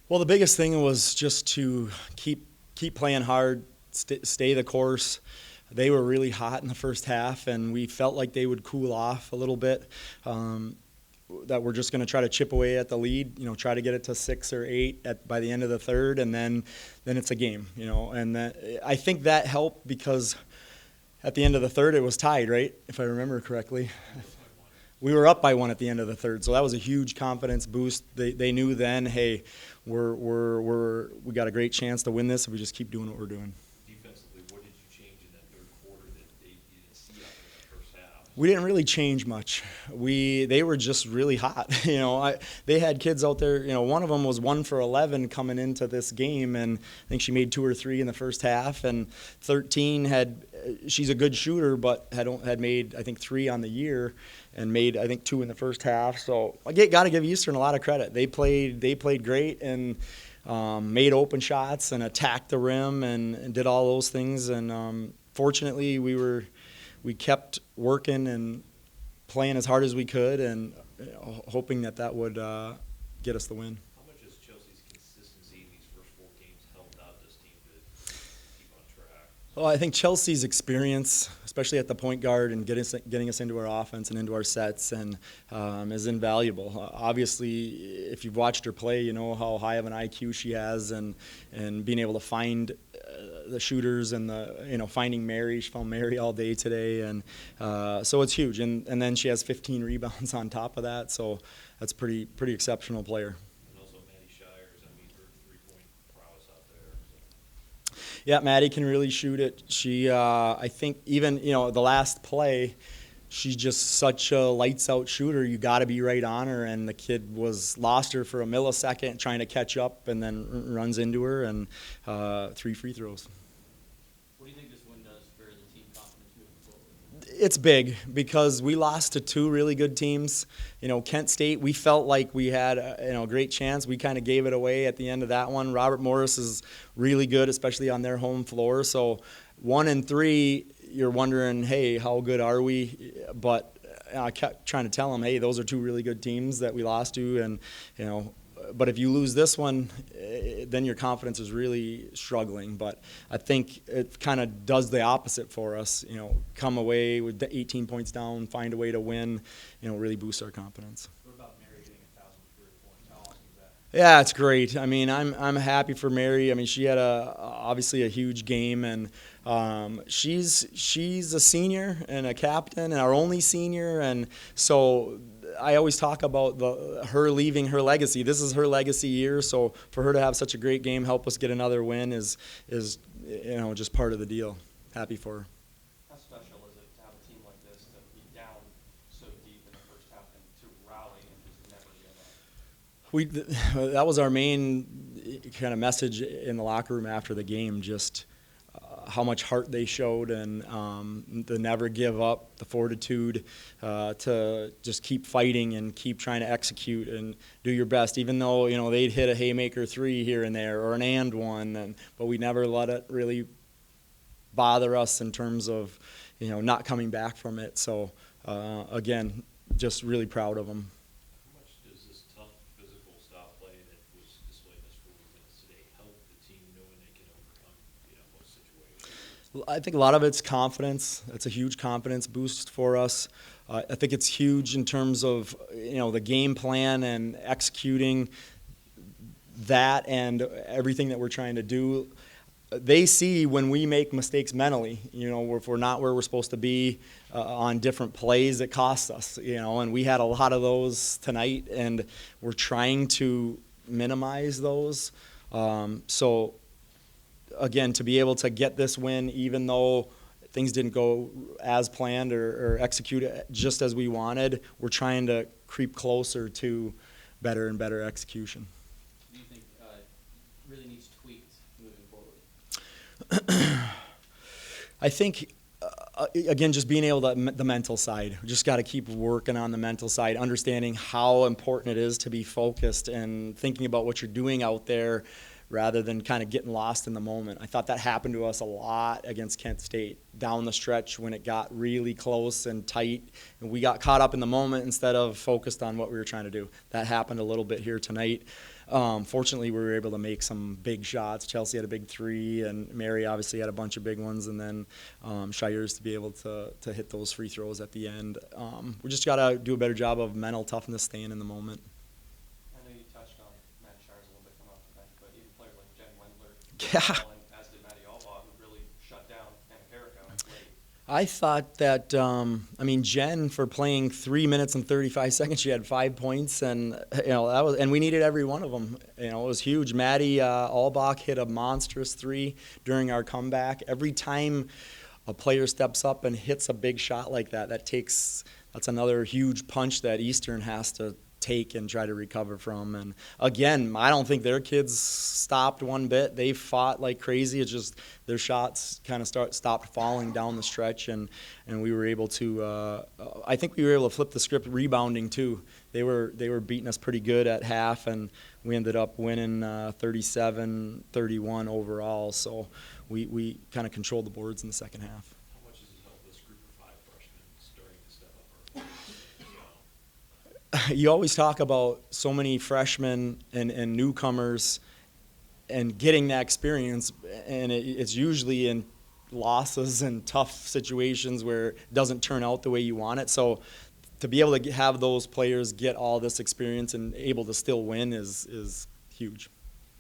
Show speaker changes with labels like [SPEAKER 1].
[SPEAKER 1] Well, the biggest thing was just to keep playing hard, stay the course. They were really hot in the first half, and we felt like they would cool off a little bit. That we're just going to try to chip away at the lead, try to get it to 6 or 8 by the end of the third, and then it's a game, And I think that helped because at the end of the third it was tied, right? If I remember correctly. We were up by 1 at the end of the third, so that was a huge confidence boost. They knew then, hey, we got a great chance to win this if we just keep doing what we're doing.
[SPEAKER 2] Defensively, what did you change in that third quarter that you didn't see out in the first half?
[SPEAKER 1] We didn't really change much. They were just really hot. They had kids out there. One of them was 1 for 11 coming into this game, and I think she made 2 or 3 in the first half. And 13 she's a good shooter, but had made I think 3 on the year, and made I think 2 in the first half. So I got to give Eastern a lot of credit. They played great and made open shots and attacked the rim and did all those things. And fortunately, we kept working and playing as hard as we could, and hoping that would get us the win.
[SPEAKER 2] How much has Chelsea's consistency in these first 4 games helped out this team to keep on track?
[SPEAKER 1] Well, I think Chelsea's experience, especially at the point guard and getting us into our offense and into our sets, and is invaluable. Obviously, if you've watched her play, you know how high of an IQ she has, and being able to find the shooters and finding Mary. She found Mary all day today, and so it's huge. And then she has 15 rebounds on top of that, so that's pretty exceptional player.
[SPEAKER 2] And also Maddie Shires, her 3-point prowess out there. So.
[SPEAKER 1] Yeah, Maddie can really shoot it. She, I think, even the last play, she's just such a lights-out shooter. You got to be right on her, and the kid lost her for a millisecond trying to catch up, and then runs into her, and 3 free throws.
[SPEAKER 3] What do you think this win does for the team confidence moving forward?
[SPEAKER 1] It's big because we lost to 2 really good teams. Kent State, we felt like we had a great chance. We kind of gave it away at the end of that one. Robert Morris is really good, especially on their home floor. So 1 and 3, you're wondering, hey, how good are we? But I kept trying to tell them, hey, those are 2 really good teams that we lost to, and but if you lose this one, then your confidence is really struggling. But I think it kind of does the opposite for us. Come away with the 18 points down, find a way to win, really boost our confidence.
[SPEAKER 3] What about Mary getting 1,000 career points? How awesome is that?
[SPEAKER 1] Yeah, it's great. I mean, I'm happy for Mary. I mean, she had obviously a huge game, and she's a senior and a captain, and our only senior, and so I always talk about her leaving her legacy. This is her legacy year, so for her to have such a great game, help us get another win is just part of the deal. Happy for her.
[SPEAKER 3] How special is it to have a team like this to be down so deep in the first half and to rally and just never give up?
[SPEAKER 1] That was our main kind of message in the locker room after the game, just how much heart they showed, and the never give up, the fortitude to just keep fighting and keep trying to execute and do your best, even though they'd hit a haymaker 3 here and there or an and one, but we never let it really bother us in terms of not coming back from it. So again, just really proud of them.
[SPEAKER 2] How much does this tough physical style play that was displayed in this 40 minutes today help the team knowing they can overcome most situations?
[SPEAKER 1] I think a lot of it's confidence. It's a huge confidence boost for us. I think it's huge in terms of the game plan and executing that and everything that we're trying to do. They see when we make mistakes mentally, if we're not where we're supposed to be on different plays, it costs us, and we had a lot of those tonight, and we're trying to minimize those. So again, to be able to get this win, even though things didn't go as planned or executed just as we wanted, we're trying to creep closer to better and better execution.
[SPEAKER 3] Do you think really needs tweaked moving forward?
[SPEAKER 1] I think, again, just being able to, the mental side. We just got to keep working on the mental side, understanding how important it is to be focused and thinking about what you're doing out there rather than kind of getting lost in the moment. I thought that happened to us a lot against Kent State down the stretch when it got really close and tight, and we got caught up in the moment instead of focused on what we were trying to do. That happened a little bit here tonight. Fortunately, we were able to make some big shots. Chelsea had a big three, and Mary obviously had a bunch of big ones, and then Shires to be able to hit those free throws at the end. We just got to do a better job of mental toughness, staying in the moment.
[SPEAKER 3] I know you touched on Matt Shires a little bit coming off the bench, but even players like Jen Wendler,
[SPEAKER 1] Yeah.
[SPEAKER 3] and as did Maddie Albaugh, who really shut down Anna Carrico late.
[SPEAKER 1] I thought that, Jen, for playing 3 minutes and 35 seconds, she had 5 points, and and we needed every one of them. It was huge. Maddie Albach hit a monstrous three during our comeback. Every time a player steps up and hits a big shot like that, that's another huge punch that Eastern has to take and try to recover from. And again, I don't think their kids stopped one bit. They fought like crazy. It's just their shots kind of stopped falling down the stretch, and we were able to. I think we were able to flip the script rebounding too. They were beating us pretty good at half, and we ended up winning 37-31 overall. So we kind of controlled the boards in the second half.
[SPEAKER 2] How much does it help this group of 5 freshmen starting to step up early?
[SPEAKER 1] You always talk about so many freshmen and newcomers and getting that experience, and it's usually in losses and tough situations where it doesn't turn out the way you want it. So to be able to have those players get all this experience and able to still win is huge.